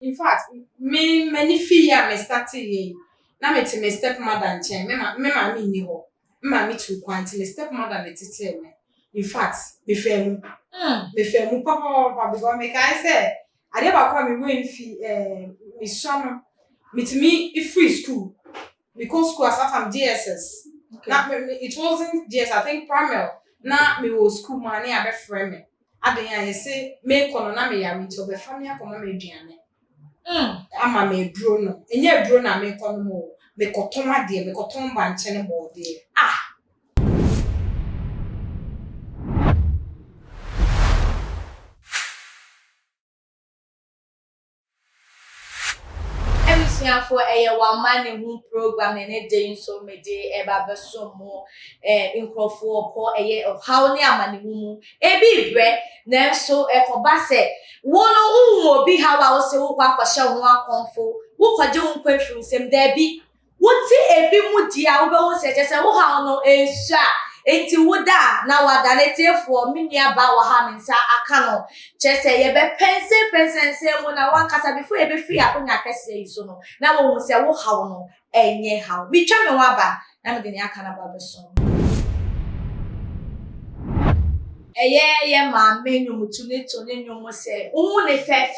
In fact, me many fear me started ye. Na me to me stepmother and chain. Me ma me ni ho. Me ma me too quite me stepmother le tete me. In fact, me femu. Me femu papa because me can say I never come me win fee me son me to me free school. Because school as I'm DSS. Okay. Now it wasn't JS, I think primary. Now me was school money I be friend me. I say me kono na me ya me to be family akoma me aduane. Ama me duro no. Enye duro na me kono mo. Me koton ade, me koton ba nche ne bo de. For a 1 man who program and a day so me day eba so more in crofo ko eye of how near money who e bi bre na so e ko ba se wono obi how I was say wo kwa kwasha ho akonfo wo kwaje wo kwafiri sem da bi wo ti ebi mu dia wo be wo se se wo ha no ensua enti woda na wada na tiefo minia ba wa ha mensa aka no chese ye be pense mu na wankasa before ye be free akonya kase yi so no na wo se wo ha no enye ha bi twa me waba na me de ne aka na ba be so ye ma menyu mutu ne to ne nyum se wu ne fe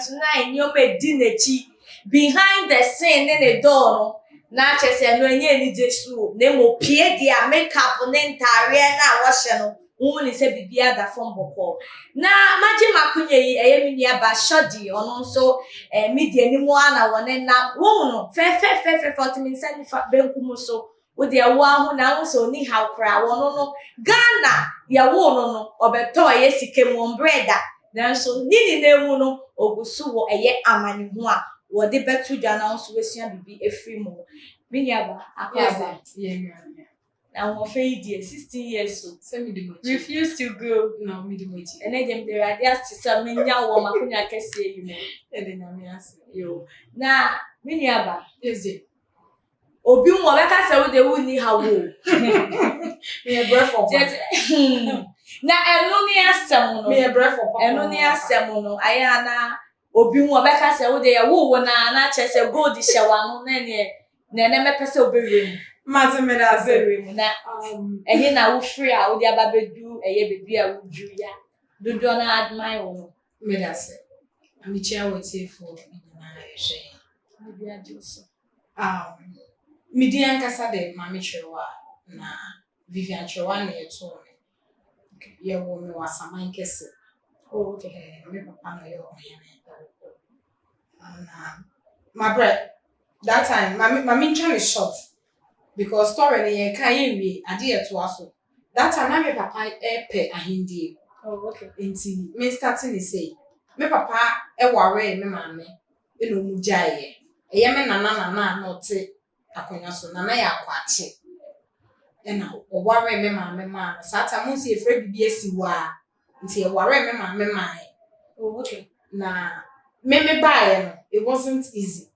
so na enyom edi nachi behind the scene ne door no na chese no enye ni jesu na mo pie dia makeup ne ntare na wo hye no wu ni se bibia da form boko na maji makunye yi mini aba shodi ono so media ni mo ana wona na wo no fe 40 minutes ni fa benku so wo de wo ahu na wo so ni how kra wo no Ghana ya wo no obeto ye sikem on breda na so nini na ewu no ogusu wo amani ho a wo de betu dwa na so wesua bibi efri mo mini aba akwa na wo fe die 16 years so Send me the mochi. Refuse to go. No, me the mochi. Ene dem de radia sisa menya wo makonya kese yi me. Ede na me ase. Yo. Na mini aba. Yes. Obi mo beka se wo de wo ni hawo. Me a breath for Na enu ni asem no. Me a breath for enu ni asem no aya na obi mo beka se wo de ya wo na chese gold shewa no na ne mepese obewem. Matemeda obewem na ehe na wo free a wo de aba bedu eye bedu a wo dru ya. Dodo na admire wo. Medase. Ami chia wo tie for na ehwe. Bibi ajoso. Midian kasa de mami chrewa na Vivian chrewa na yeto me. Ye wo me wasaman kese. Oh, okay. Me papa no yo na my bread that time mami trying is short because story na ye kan ye wi ade yeto aso. That time na me papa pe ahindie. Oh, okay. Enti me starting to say me papa ware me mama e no mu jaye. Eye me nana na ote akonya so nana ya akwache. E na o ware me mama sata mo si efre bibi asiwa. Nti e ware me mama. Oh, okay. Na me bae no it wasn't easy.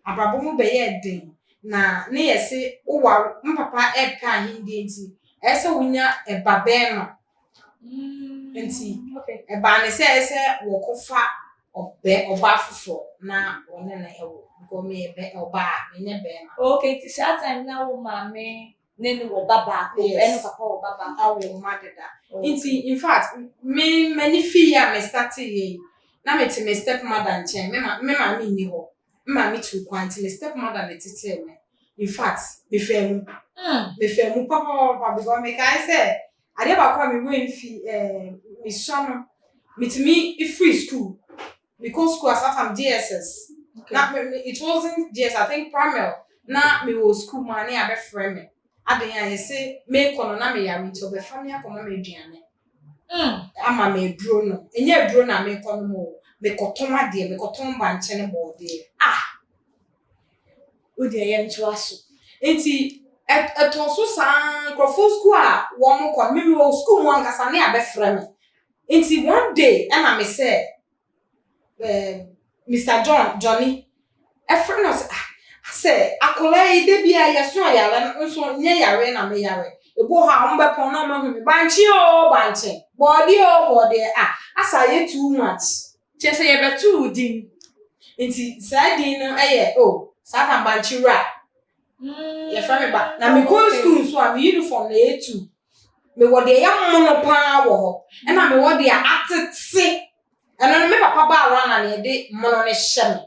Abrabo mu be ye den. Na ne yese wo ware me papa pe ahindi nti ese wunya babe no. Nti okay. Eba ne se wo kofa oba fufo na one na ewo because me be oba me nye be na. Okay, ti that time na wo mame ne wo baba ko eno papa wo baba awo madeda. Nti in fact me many fear me started ye na me ti me stepmother nchen me ma me ni ho me too quite me stepmother le tete me. In fact me femu papa because me can say ade ba kwa me wey fi me son me free school because school as I'm DSS. Okay. Now it wasn't JS, I think primary. Na me was school money I be friend me. Aden ya say me kono na me ya me to be family akoma me aduane. Ama me duro no. Enye duro na me kono mo. Me koton ade, me koton ba nche ne bo de. O de ye nto aso. Enti etonso san crofo school a wo mo kon me wo school mo ankasa na abe frɛ me. Enti one day na me say Mr. Johnny e frɛ no say akola yi de bia yeso ayare nso nye yare na me yare. Ebo ha mbe pon na ma hu me banchi body asa ye too much. Che say ye be too din. Nti saa din no oh saa kan banchira ye fa me ba na me go school so am uniform na etu me wo de ya mono pa wo ho e na me wo de atete eno no me papa ba around na de mono ne hye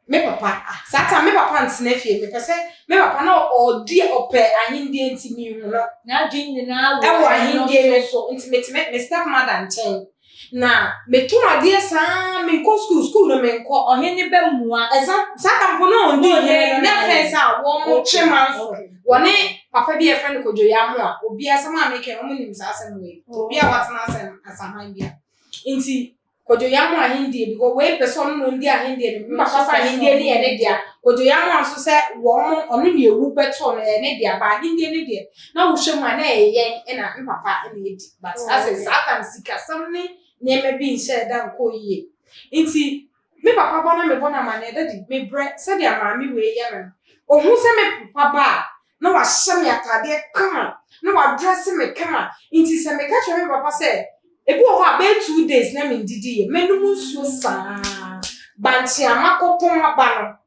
me papa saa me papa ntena fie me pese me papa na odi ope ahindie nti mi hu no na adwin ni na wo e wo ahindie no so nti me step mother nchen na me to ade saa me go school no me nko ohini be mua saa kampo no ndi ohene na fence a wo mo chemanfo woni papa bi e friend ko joya mo a obi asama make o mo nim saa asem we obi a watena asem asahan bia nti kojoya mo ahindie because we person no ndi ahindie no papa sa ahindie ni ene dia kojoya mo anso se wo mo ono ne ewu beto no ene dia ba ahindie ne dia na wo hwem a na eyen na papa ene edi but as saa kan sika samne niema bi nse da nko yie nti me papa bona me bona ma na da di me bre se dia ma mi we ye me ohun se me papa ba na wa hye me atade kama na wa dress me kama nti se me ka chere me papa se ebi o ha be 2 days na me ndidi ye menum nsuo saa banchi amakopon aba no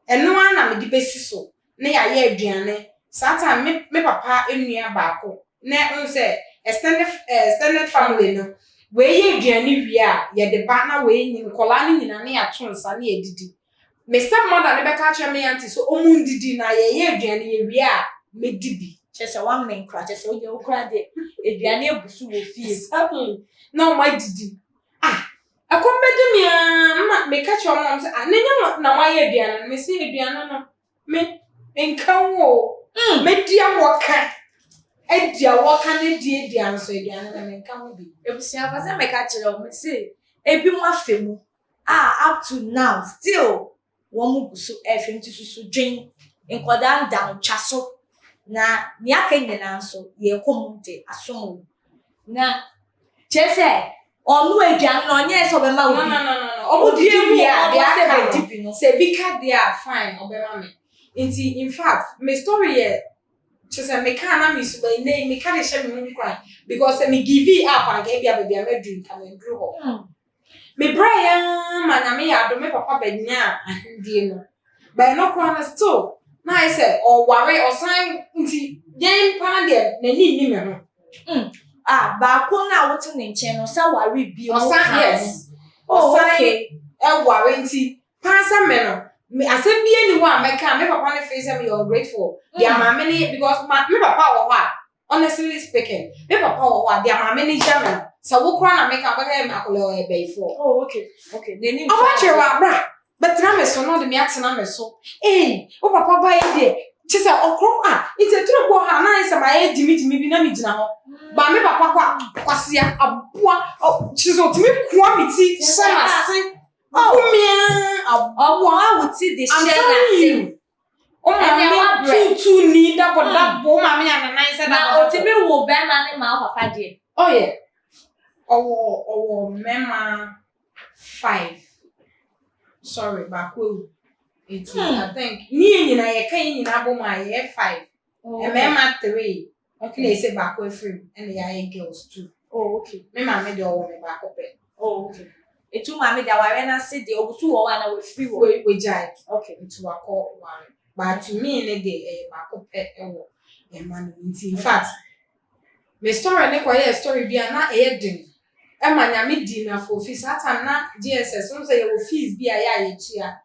eno na me di besi so na ya ye aduane saa time me papa enua baako na unse extended family no we ye aduane wi a ye de ba na we nyi nkola ni nyina na ya to nsa na ye didi me step mother ne be ka chere me auntie so omu ndidi na ye aduane ye wi a me dibi chese one man cra chese o je okra de aduane ebusu wo fie exactly na o ma didi akombedi mi ma me ka chere mom say anenya na wa ye aduane me say aduane no me enkan wo me dia woka edia woka ne die dia nso aduane na me enkan wo bi ebusia fa se me ka chere o me say ebi mu afemu up to now still wo mu gusu efem ti susu dwen enkoda down twaso na ni akenye na nso ye komute asomo na chese onu aduane no onye so be ma obi no obu di bi a de aka deep no se bi ka de a fine obema me nti in fact my story here chese me ka na me so be nei me ka de she me mu kwan because me give up and get bia baby am drink am ndru ho me bra ya ma na me ya do me papa benya ahindie no but no kwan still na I say or worry or sign nti yen pa de na ni me ho ba ko na wote ne nche no sa worry bi o yes okay e worry nti pa sa me no me asem bi ani ho a meka me papa ne face me you're grateful dia ma me ni because me papa wo ho a honestly speaking me papa wo ho a dia ma me ni jam so wo kra na meka ba ga me akole o e be for okay neni awa chewa bra but na me so no de me atena me so o papa ba e de chisa okro ite tro bo ha na isa ma e dimi bi na me gina ho ba me papa kwasia aboa chisa otimi kwa miti sana se kumia aboa wuti de share na se o ma me tutu ni dabo ma me ya na isa na otimi wo be ma ne ma papa de oh yeah owo mema 5 sorry baako it's I think ni nyina ye kan nyina bo ma ye 5 mema 3 okay they say baako free and they are girls too okay me ma me de owo me baako pe okay etu ma me da ware na se de obusu wo wa na we free wo we jai okay etu akọ ware but to me ne de baako pe ewo e man in fact me story ne kwa ye story bia na e din Emma nyame di na for office atam na GSS so say your fees bi aya ye tua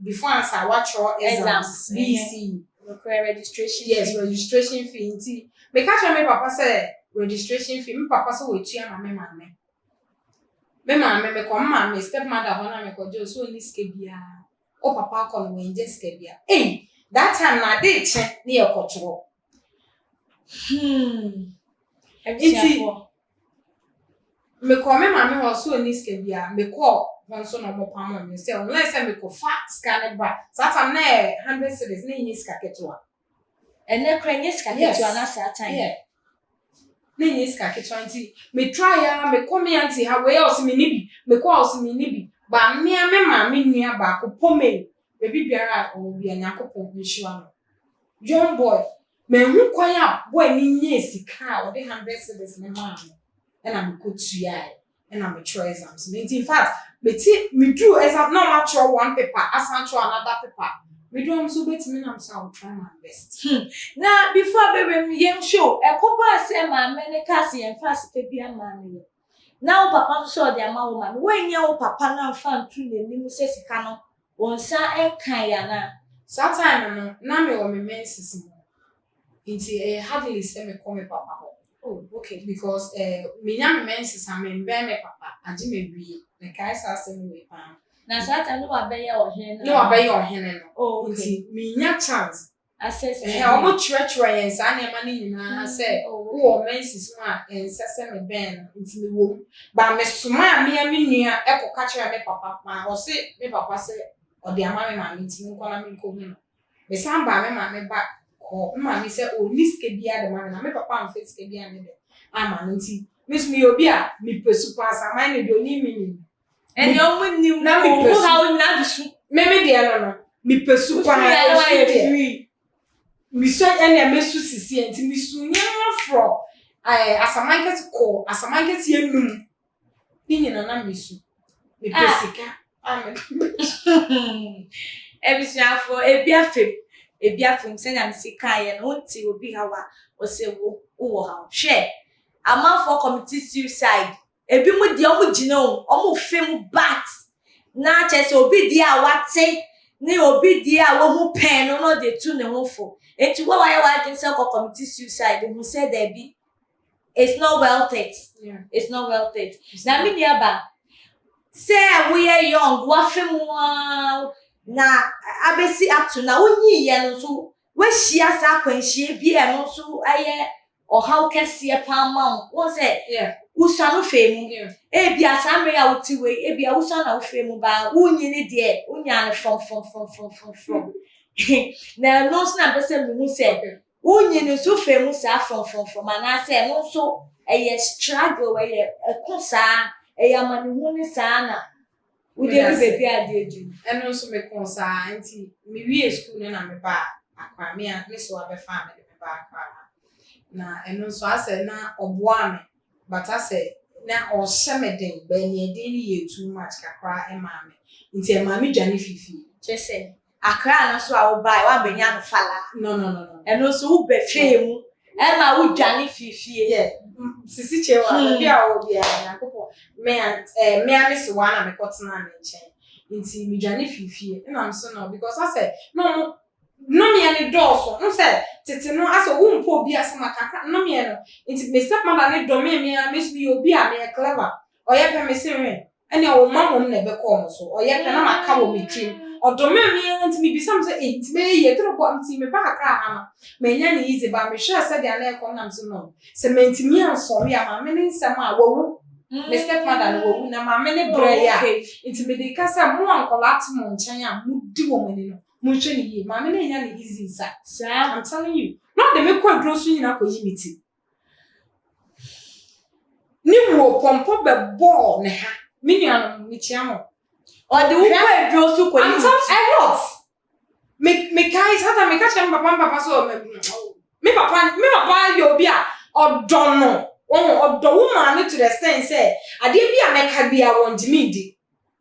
before answer what your exams BC registration yes fee. Registration fee nti me ka tell me papa say registration fee me papa say we tua na me me come ma me step mother ho na me ko jo so ni ske bia o papa ko no we nje ske bia that time na dey che na ye kotoro nti me call me mama ho so ni ske bia me call won so no mo pam me say unless say me ko fa scan ba that time na 100 cedis na yin ska ketwa ene krenye ska ketwa na sa time na yin ska ketwa nti me try ya me come auntie ha we else me ni bi me call else me ni bi ba me ma me nua ba ko pome be biara o bi anyakopon nhua no young boy me hu kwan a boy ni nye sika o de 100 cedis me ma and I'm good to ya. and I'm a try exams. In fact, me do exam no match one paper, asan another paper. Me do am so betimi na so I will try my best. Now before baby yen show, e kopa say ma me ne ka se yen fast pe bia ma me. Now papa so de ama wo ma. When ya wo papa na fa ntu na nim se sika no, won sa e kan ya na. So time no na me o me menses mo. Inti hardly say me call me papa ho. Oh, okay. Because me nya me menses am me be me papa agi me wie. Me kai sa say me pa. Na sa ta no wa be ya o hen na. No wa be ya o hen no. Oh, okay. Inti me nya chance Access. omo church yen sa na ma ni nyina say wo menses mo a ensese me ben inti me wo. Ba me suma me nua ekoka kire me papa ma o se me papa say odi ama me ma me nti nko na me nko hu no. Me san ba me ma me ba ko ma me say o niske bia de ma na me papa am face ke bia ne de ama no nti miss me obi a me pesu pass am I need oni mi and your money na me pesu how na dusu me de no me pesu pa na free me so ene me su sisi enti me su nya fro asamanket ko asamanket yenum ni nyina na me su me pesika amen ebisiafo ebiafem se na msika ye no nti obi hawa o se wo ha hwe amafo committee suicide ebi mu di omu gina o mu fem bat na chese obi di a wate ni obi di a wo mu pen no de tu ne ho fo enti wo wa ye wa gin se committee suicide who said there be it's not worth it. Yeah. It's not worth it. Na me niaba say we are young wa fem na abesi up to na wonyi ye no so we hia sa kwanhie bi e no so aye o how kese pa ma won say yeah usa no femu yeah e bia samre ya wuti we e bia usa na femu ba wonyi ne de unya ne from na no so na pese mu say wonyi ne so femu sa from na say no so aye struggle we e kosa e ya manu hu ne sa na we dey baby adeju eno so me konsa nti me wie school na me ba akwa me a me so abefa me ba akwa na eno so ase na oboa me but ase na o hye den ba ni eden ye too much kakra e ma me nti e ma me dwane fifi chese akra na so a wo bai wa benya no fala no eno so wo be femu e ma wo dwane fifi yeah sisi chewa bia wo bia yakopo me a miss one na me kotena na nchen nti mi dwane fifi e na am so no because I say no me any doors no say tete no aso wo mpo bia se makaka no me no nti me step mother ne do me miss me obi a me clever oye pe me se we ene o mamom na be ko mo so oye pe na maka wo me trim odo me nti me bisam se nti me ye tro ko nti me ba akra ama me nya ne easy ba me hwe se dia na e kom na so no se me nti mi anso me ama me ne nsam a wo me step mother no wo na ma me ne bra ya nti me de kasa mo ankola at mo nchen a mo di wo mani no mo hwe ne ye ma me ne nya ne easy sa I'm telling you not the me kwa grosu nyina ko yimiti ni wo pompo be ball ne ha me nua no me chia mo or the wo kwa grosu ko yimiti I not me kai sata me catch papa so me papa yo bi a odono odo woman to the extent say ade bi a meka bi a won dimidi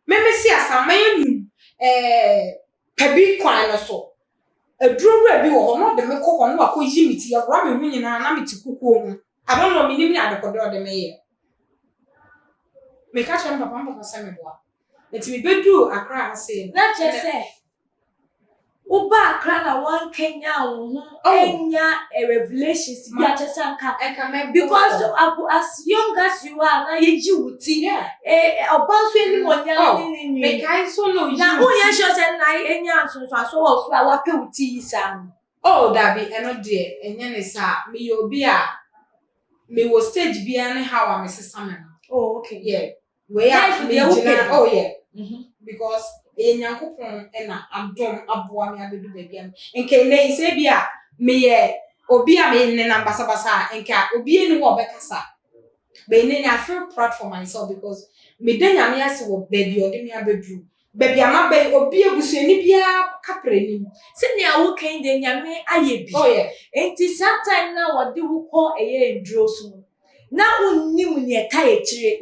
me si asaman nu pabi kwan no so adurowura bi wo no de me kokko no akoyi miti ya wra me hu nyina na miti kukuo hu I don't know me nimi adekodo de me ye me catch papa say me boa let me bedu akra say na chese uba akra na one Kenya wo enya a revelations bi chese anka because as young as you are na yeji wuti obanso eni monya ni me kai so no na unya sure say na enya asonso aso wo so a wape wuti isa oh dabi eno de enya ne sa me yobi a me wo stage bi an how am sesa me oh okay yeah we are me jina oh yeah because enyankopon na adom aboa me abedu baabi am nke nei se bia me ye obi a me ne na basabasa nka obi eni wo bekasa be ne na feel proud for myself because me danya me ase wo baabi ode me abedu baabi ama be obi ebusuani bia kapre ni se ne awo kan de nyame aye bi oh yeah enti sometime na wode wo ko eye ndro so Na unnim ne ka yechire.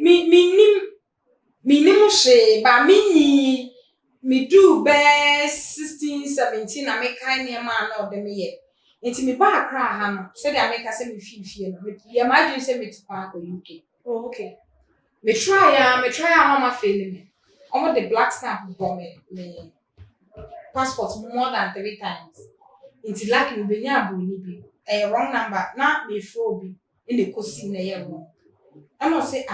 Minim she ba mini me do be 16 17 na me kan ne ma na ode me ye. Enti me ba akra ha no. Se dia me ka se me fie no. Me ye ma dwen se me ti pa ko UK. Oh, okay. Me try mama fail me. Omo the black stamp for me passport more than 3 times. Enti like me be nya aboni bi. Wrong number na me fro bi in the kosi na ye wrong. I must say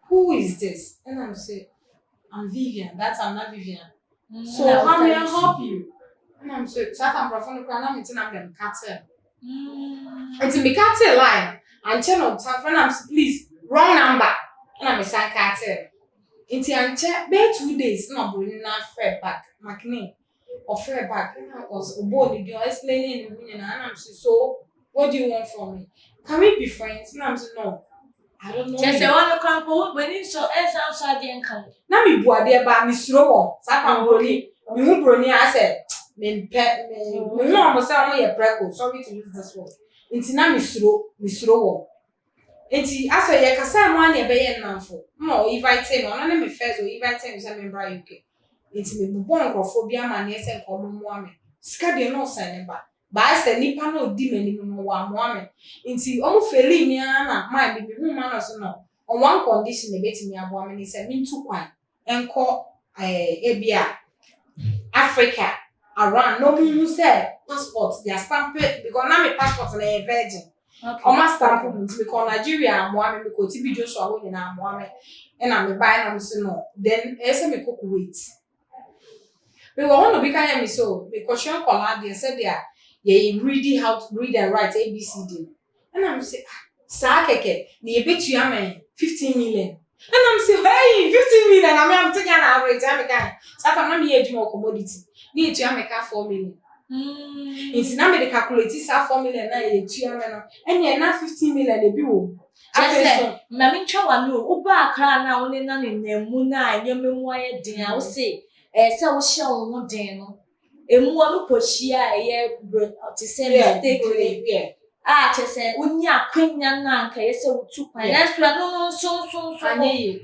who is this? And I'm say, I'm Vivian. That's I'm not Vivian. So how may I help you? And I'm so I'm from the crown. I'm going to cut Until me cut a line and channel time friend. I'm please wrong number. And I'm a sign cut until I'm check. Be 2 days. No bring na fair back. Makini or fair back. And I was about you explaining and I'm so. What do you want from me? Can we be friends? And I'm saying no. I don't know. Just say one campo when you so outside the encounter. Na me bua de ba me suro won. Sa kan broni. Me hu broni I said me no am say won ye preko. Sorry to use this word. Nti na me suro won. Nti aso ye kasa mo an ye be ye nanfo. Mo invite me. Ono na me first o invite me say me bra UK. Nti me bubo nkrofo bia ma na say nko mo ame. Sika de no sign ba. Ba say nipa na odi mani no wa mo ame. Nti omo feli mi na my be hu ma no so no. On one condition e betimi abo ame ni say me ntu kwan enko ebia Africa around no mu say passport their stamp it because na me passport na virgin. Okay. O ma stamp me because Nigeria amo ame because ti bi Joshua wo nyina amo ame e na me buy na so no then e say me ko Kuwait. We want to be kind me so me question kola dey say there ye reading how to read and write ABCD. And I'm say sa keke ni ebetua me 15 million. And I'm say hey 15 million I'm taking an average am kan. Sa fa na me ye dwuma commodity. Ni etua me ka 4 million. Inti na me dey calculate sa 4 million na ye etua me no. Enye na 15 million e bi wo. After ma me ntwa wa no uba akra na wo ne na ne namu na anyame mu aye den a wo say se wo hia wo ho den no. Emu wa no pochia eye to say mistake chese unya kwenya na anka yese utu kwan na so no so anye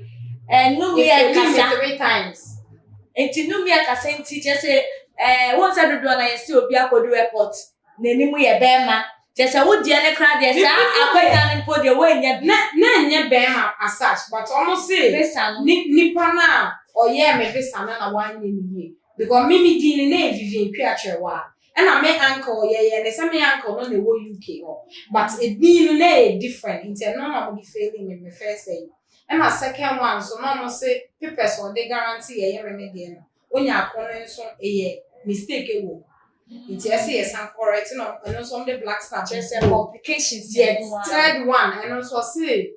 no me kasa 3 times enti no me kasa enti chese won say dodo na yese obi akodu airport na enimu ye bema chese wo die ne kra de sa akwenya ne mpo de wo nya na nya bema asach but almost say nipa na oye me visa na wan nye ni because mimi di ne Vivian Piachewa and I make uncle yeah the same uncle no dey wo UK but it being na different in no na be failing me first say and my second one so no say papers or they guarantee yeah remedy no onya akon so mistake wo it say yes and correct no and also on the black stamp just complications yes third one and also say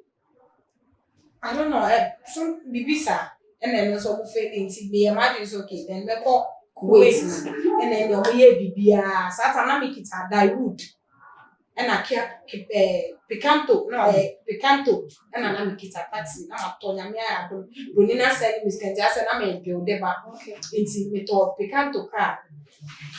I don't know some bibisa and then also failing to be imagine is okay then we call Kuwait and then you hear bibia sata na make it Dawood and I keep picanto and I make it a taxi na atonya me ado bonina send Mr. Jase na me build ba into me to picanto car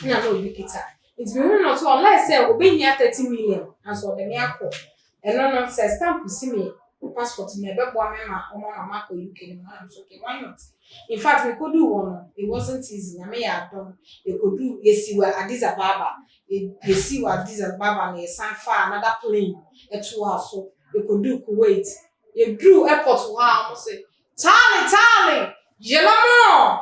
na no make it it's been not so unless say obenya 30 million and so the me akọ and no say stamp see me passport me be bo me mama ko UK no I'm so okay why not in fact we could do one it wasn't easy na me ya don we could do yesiwa Addis Ababa yesiwa Addis Ababa na san far another plane to us so we could do Kuwait you drew airport to how say Charlie jelamo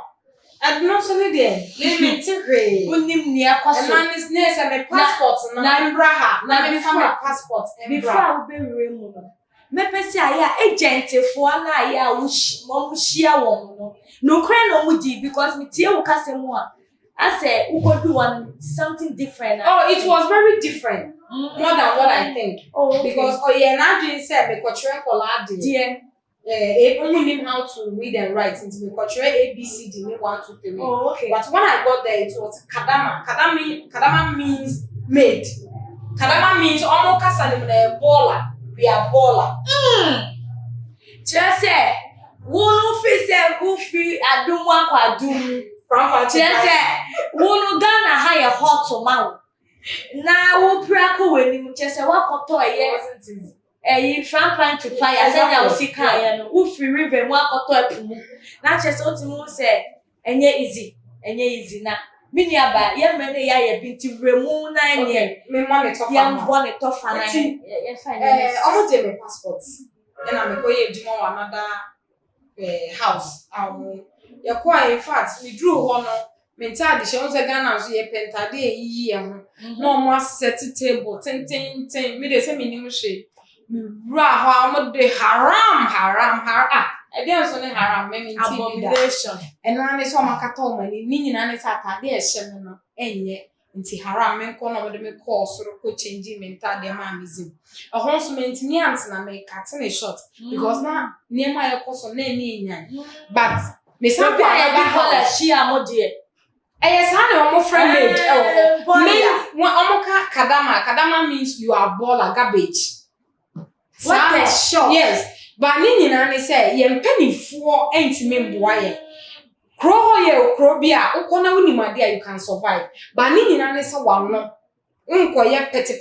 and not so there let me take unim ni akwaso and man is near say my passport na embraha na me my passport before we be mu no mepesi aya agent fo na aya wo shia wo no kra no mu di because me tie wo kasem a I say ukodu one something different it was very different more than what I think okay. Because na dream say me culture kola de only knew how to read and write into me culture ABCD 1 2 3 okay. But when I got there it was kadama means made kadama means almost kasa na baller. We are baller. Just say, wonu fi say ufi adumu akwadum. Just say, wonu Ghana ha ye hot ma wo. Na wo prako weni mu just say wakoto ye. from plant to fire say ya osika ya no wo free river mu akoto apumu na che so timu say enye easy na mini aba ye mene ya ye binti remu na enye me money to ya mbo ne to fa na ye fine almost get my passport and I'm go ye djuma wa another house ye kwa in fact me drew ho no me tade she won say Ghana so ye pentade eyiyi ye ho no mo set table ten me dey say me nim hwe me ra ho am de haram e dey so ne haram me nti abomination and na ne so makata o mani ni nyina ne sa atade e hye me no enye nti haram me nko no de me call soro ko change me ntade ma amazing a ho so me ntimi ant na me cut ne short because na niema ye koso na eni nyan but me sa bi ya bi kola shi amode yes, I know friend made. Me, omoka kadama means you are baller garbage. What the shock? Yes, but nini na ne say ye mpani fuo enti me mboa ye. Kro ye kro bia ukona wuni made you can survive. But nini na ne say wanno. Nko ye pete.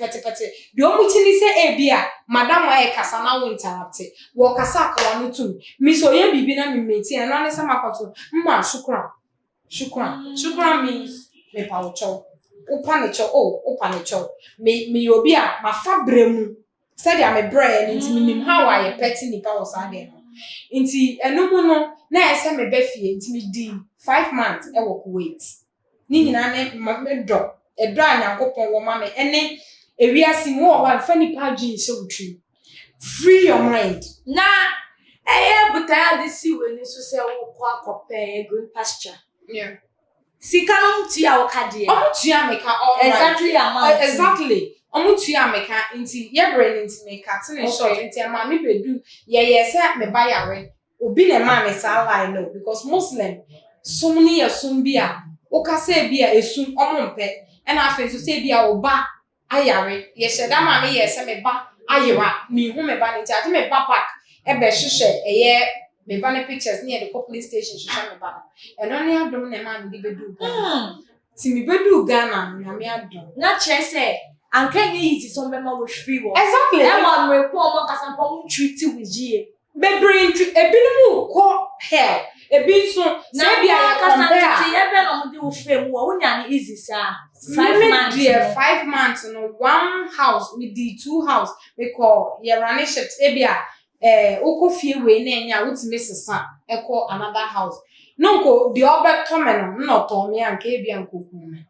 Bi omuchi ni say e bia madam wa e kasa na wo interrupt. Wo kasa ka wanu tu. Mi so ye bibi na mi meti na ne say makoto. Mma Shukran means me paucho. Upanicho. Me obi a ma fabremu. Said ya me brain into me how I petty nipa was ade no. Inti enomu no na ese me befie inti me di 5 months e wo wait. Ni nyina ne me do. E do anyankopon wo ma me ene ewiase mu o wa fa nipa gin se wutri. Free your mind. Na butaya disi we ni so se wo kwa kope green pasture. Yeah. Sika no tia wakade. Tia meka all right. Exactly amount. Exactly. Tia meka inti ye brain inti meka tene short inti ama me bedu ye say me buy yare. Obi na ma me sa lie no because Muslim sumni ya sumbia. Oka say bia esun omompe. E na afen so say bia oba ayare. Ye sheda ma me ye say me ba ayira. Me hu me ba nti ade me ba back. E be hwehwe eye me ba pictures near the police station hwehwe me ba. E no ne adom na ma me di bedu. Ti me bedu Ghana na me adom. Na che say anka nye easy so mbema we free wo. Exactly. E wa mrepo omo kasampa mu treat with ye. Be brain ebinumu ko hair. Ebi so na bia kasantiti ye be no de wo free mu wo nya ni easy sa 5 months. Dear 5 months no one house with the 2 house we call ye running shift ebia okofie we na enya wutime sesa eko another house no ko the other tomeno no to me anka ebia nkoku me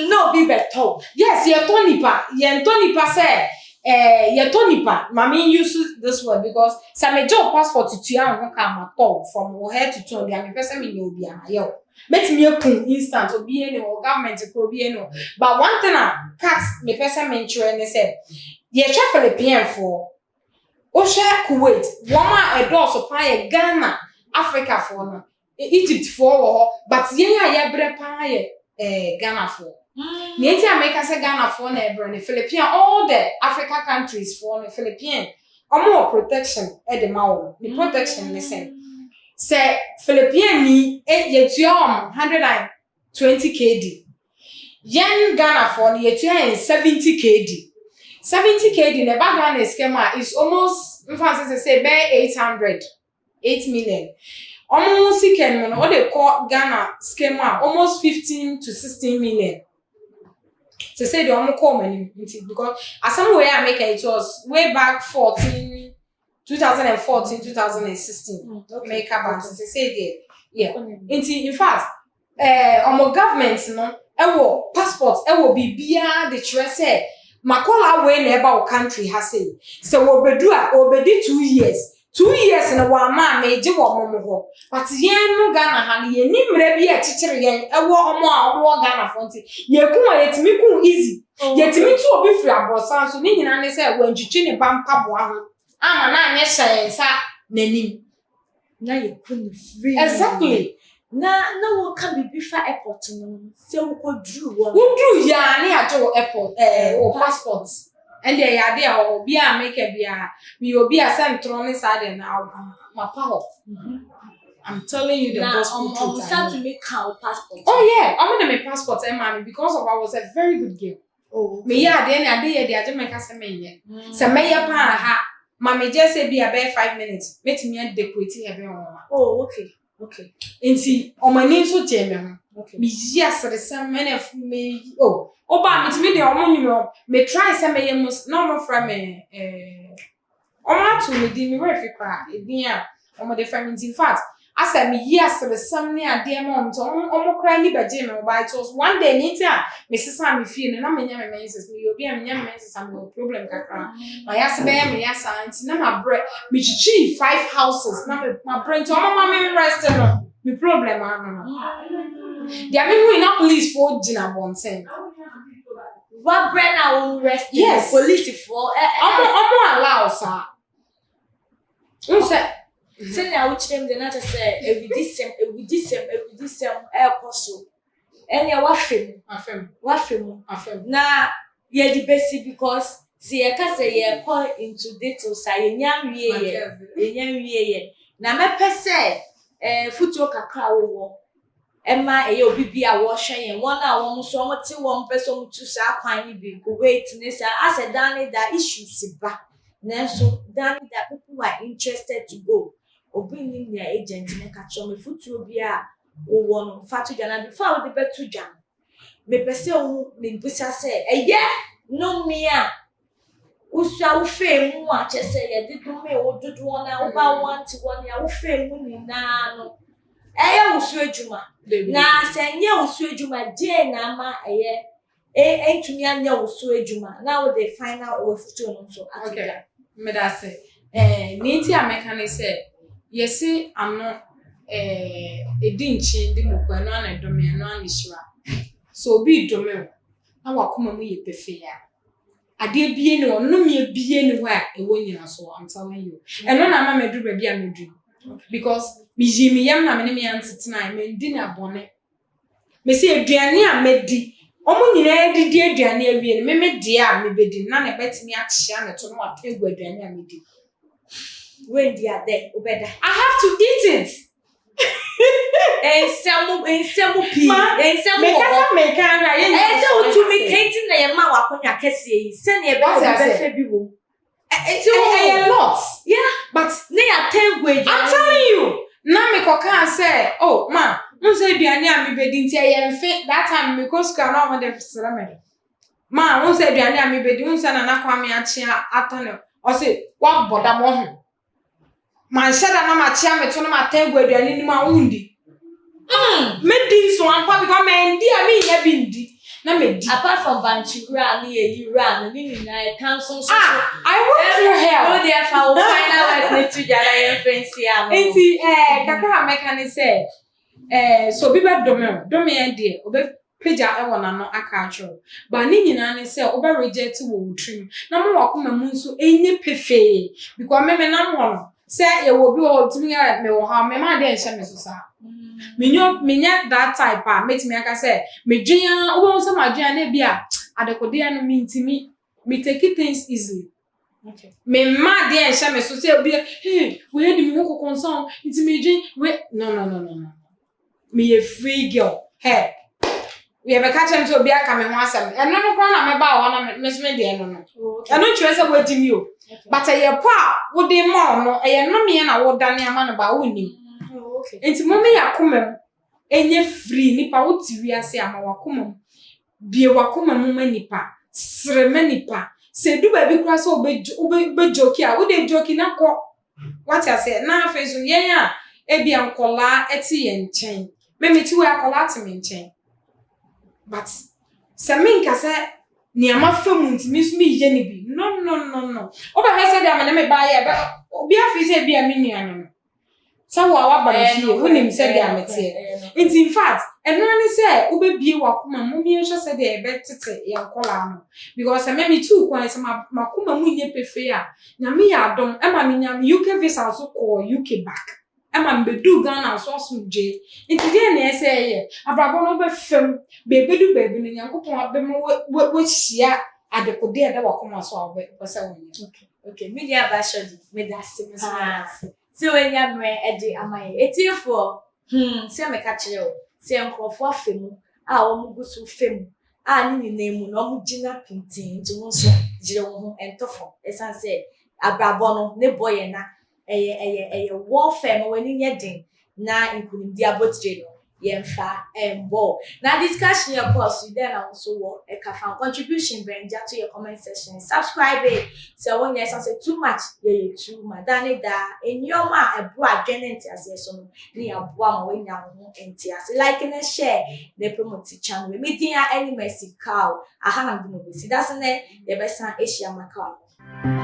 no be better. Yes, ye tonipa say ye tonipa mama use this word because some job passport to tua ho ka ma to from head to toe dia me person me no bia na ye met me kun instant obi any or government ko obi any but one thing I cut me person me nchire ne say ye hwe Philippine for o hwe Kuwait woman a door so pa ye Ghana Africa for no Egypt for wo but ye ya ye bre pa ye Ghana for Nieti America say Ghana for na ebre ne Philippine all the Africa countries for ne Philippine omo protection e de mawo the protection listen say Philippine ni yetua 120 kd yen Ghana for ni yetua 70 kd 70 kd ne ba Ghana schema is almost in fact say be 8 million almost can no what they call Ghana schema almost 15 to 16 million. To say the almost common because as some way I make it was way back 2014 2016 make up to say there yeah in fact our government no ewo passport ewo bibia the chere say makola we na eba o country ha say so obedu a obedi 2 years 2 years na wa ma na eje wo momo ho but yen no Ghana ha ne ni mre bi e chichire yen ewo omo a owo Ghana fonti ye ku yetimi ku easy yetimi tu obi free abrosan so ni nyina ne say wanchichi ne bampa boa ho ama na anye hyensa nanim na ye ku ni free exactly na wo kan bibi fa airport no se wo ko dru wo dru ya ne aje wo airport o passport and they are there obi a make bia me obi a send tron side na mapa ho I'm telling you the gospel truth. I'm start to make our passport. Oh yeah, I'm gonna make passport and mommy because of I was a very good girl. Oh. Me ya de na de ye de aje me ka se me ye. Se me ye pa ha. Ma me just say be about 5 minutes. Metimi e decorate e be won. Oh, okay. Okay. Enti omani nso je me ho. Okay. Me yi asere sam me na me oh. Oba metimi de omonyu me try say me ye mus no mo from me Oma to me di me refi kwa edin a omo de from in fact asa me years the some ne ade ma omo kra ni baje me ba it was one day ni a me sesa me fie na me nya me menses me obi a me nya me menses am problem kakra ma yas be me yas anti na ma bre me chichi 5 houses na me ma bre to omo ma me rest no me problem no dia me hu na police for gina bonten what brand I will rest yes police for omo allow sa unse Send I would them the not say every this air coso. And ya wafim. Na ye the basic because see I can say ye call into details say ye na me pese futu kakra wo Emma e obi bia wo hwe yen won a won so won te won pese won tu sa kwan ni bi go wait ni say as a dan that issues ba nanso dan that people are interested to go obi ni their agent ne ka cho me futu obi a wo won fatu jana before we betu jan me pese wo me busa say eye no me a usua wo fe mu a chese ye didu me wo dudu ona wo ba want one ya wo fe mu ni na no eye usu ejuma na senye usu ejuma je na ama eye entumi anya usu ejuma na wo the final we futu no so okay me da say ninti ameka ne say yesi ano edinchi ndi mukwa no na dome no anishira so obi dome na wakoma mu ye pefe ya ade bie ne onum ye bie ne wa ewo nyina so I'm telling you eno na ma medu ba bia medu because mi jimi yam na me ne antetina me ndi na bone me se aduane a medi omo nyina didi aduane awie ne me de a me bedi na ne betimi akyia ne to no ategu aduane a medi when they are there obeda I have to eat it ensemu pi ensemu me kan ra ye se o tu me kenti na ye ma wakonya kese yi se ne be fe bi wo a lot yeah but ne ya tegu I'm telling you na me ko kan say oh ma unse aduane a me bedi ntia ye mfe that time me ko school na o de sere me ma unse aduane a me bedi unse na kwa me achia atone o se wa boda mo ho man shada na ma chia me to na ma tegu aduane ni ma undi me din so ampa because me ndi a me nya bindi na me di apart from banchura ni eyi ran ni na council so I want to help no there for final words ni to jara your friends here enti kakra meka ni say so bi be dome en de obe peja e wona no aka atro ba ni nyina ni say obe reject wo trim na mo wakoma mu nso enye pefe because me na mo no say ye wo bi o timi ya me wo ha me ma de enhye me so sa minya that type a metimi aka say me dwen obo so ma dwen na bia adekode ya no mintimi me take things easily okay me ma de enhye me so say obi hey we had me ho concern it me dwen we no me a free girl hey we have a catch him to obi aka me ho asem eno no kwa na me ba wo na me so me de eno no eno twe say we di mi o but ye pa wo de mo no ye no me na wo dane ama no ba wo ni okay enti mommy yakoma enye free nipa wo ti wiase ama wakoma bie wakoma mu manipa sre manipa se du ba bi kura so obe joki a wo de joki na ko what I say na afezo yen a e bia nkola eti ye nchen me meti we akola ati me nchen but se me nka se ni ama famu ntimi so me ye ni bi no oba he se dia me me ba ye ba obi afi se bia me nua no so wa ba na fie wonim se dia mete in fact eno ani se obebie wakoma mu mi enhwe se dia ebe tete ye nkola no because me me tu kwan se makoma mu nye pefe a nyame ya adom e ma me nyame UK visa so call UK back e ma me do Ghana so sumje nti dia na ese ye abrabo no be fem be bedu bebi no nyankopon abe mo wo hia adekode e da wakoma so abe pese won okay media bashodi me da sim so when ya me edi amaye etiefo se me ka kire o se nkrofo afemu a wo mugusu femu ni nemu no mugina pintin to wo so jire wo ho entofo esan say abrabo no ne boy na eye warfare ma wani nye den na inkunimdi abotire no yemfa embo na discussion your course then also wo e ka fan contribution benja to your comment section subscribe it so when you say too much you too madani da enyoma ebro adwene ntiase so no ni aboa ma wanya ho ntiase like and share the promote channel media any mercy cow aha na do no be see that's ne ye be san asia makao